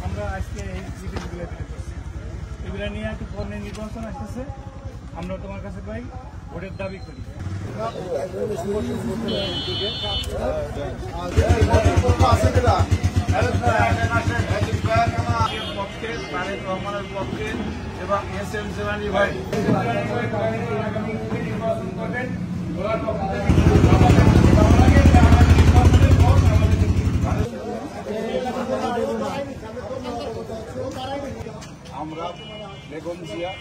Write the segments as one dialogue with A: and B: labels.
A: আমরা আজকে এই জিনিসগুলো করছি, এগুলো নিয়ে একটু পণ্যের নির্বাচন আসতেছে। আমরা তোমার কাছে ভাই ভোটের দাবি করি। পক্ষে তারেক রহমানের পক্ষে এবং এস.এম. জিলানী ভাই নির্বাচন করবেন। আমরা বেগম জিয়া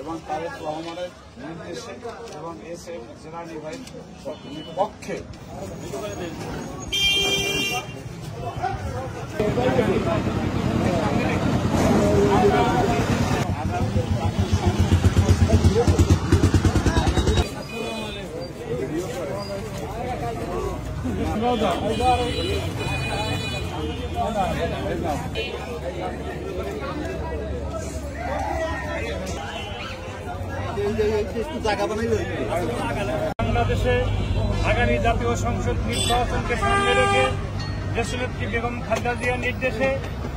A: এবং তারেক রহমানের নির্দেশে এবং এস.এম. জিলানী ভাই পক্ষে বাংলাদেশে আগামী জাতীয় সংসদ নির্বাচনকে সামনে রেখে দেশনেত্রী বেগম খালেদা জিয়ার নির্দেশে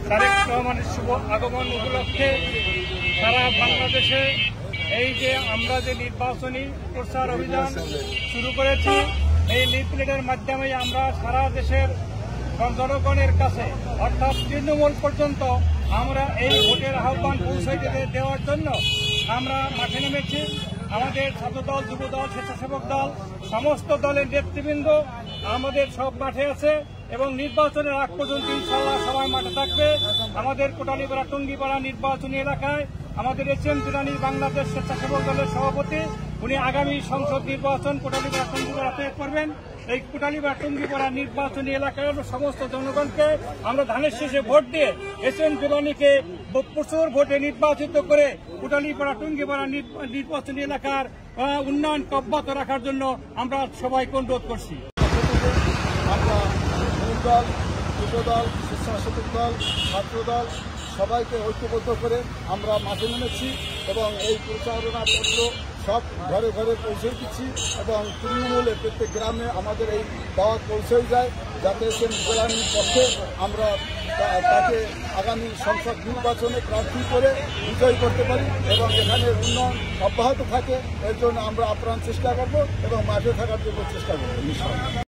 A: তারেক রহমানের শুভ আগমন উপলক্ষে সারা বাংলাদেশে এই যে আমরা যে নির্বাচনী প্রচার অভিযান শুরু করেছি, এই লিফলেটের মাধ্যমে আমরা সারা দেশের জনগণের কাছে অর্থাৎ তৃণমূল পর্যন্ত আমরা এই ভোটের আহ্বান পৌঁছে দেওয়ার জন্য আমরা মাঠে নেমেছি। আমাদের ছাত্রদল, যুবদল, স্বেচ্ছাসেবক দল, সমস্ত দলের নেতৃবৃন্দ আমাদের সব মাঠে আছে এবং নির্বাচনের আগ পর্যন্ত ইনশাআল্লাহ সবাই মাঠে থাকবে। আমাদের কোটালীপাড়া টুঙ্গিপাড়া নির্বাচনী এলাকায় আমাদের এস.এম. জিলানী বাংলাদেশ স্বেচ্ছাসেবক দলের সভাপতি, উনি আগামী সংসদ নির্বাচন কোটালীপাড়া টুঙ্গিপাড়াতে করবেন। এই কোটালীপাড়া টুঙ্গিপাড়া নির্বাচনী এলাকার সমস্ত জনগণকে আমরা ধানের শেষে ভোট দিয়ে এস.এম. জিলানীকে প্রচুর ভোটে নির্বাচিত করে কোটালীপাড়া টুঙ্গিপাড়া নির্বাচনী এলাকার উন্নয়ন অব্যাহত রাখার জন্য আমরা সবাইকে অনুরোধ করছি।
B: আমরা দল, যুবদল, স্বেচ্ছাসেবক দল, ছাত্রদল সবাইকে ঐক্যবদ্ধ করে আমরা মাঠে নেমেছি এবং এই প্রচারণা পত্র সব ঘরে ঘরে পৌঁছে দিচ্ছি এবং তৃণমূলের প্রত্যেক গ্রামে আমাদের এই দাওয়াত পৌঁছে যায়, যাতে এস.এম. জিলানীর পক্ষে আমরা তাকে আগামী সংসদ নির্বাচনে প্রার্থী করে বিজয়ী করতে পারি এবং এখানে উন্নয়ন অব্যাহত থাকে। এর জন্য আমরা আপ্রাণ চেষ্টা করব এবং মাঠে থাকার জন্য চেষ্টা করব।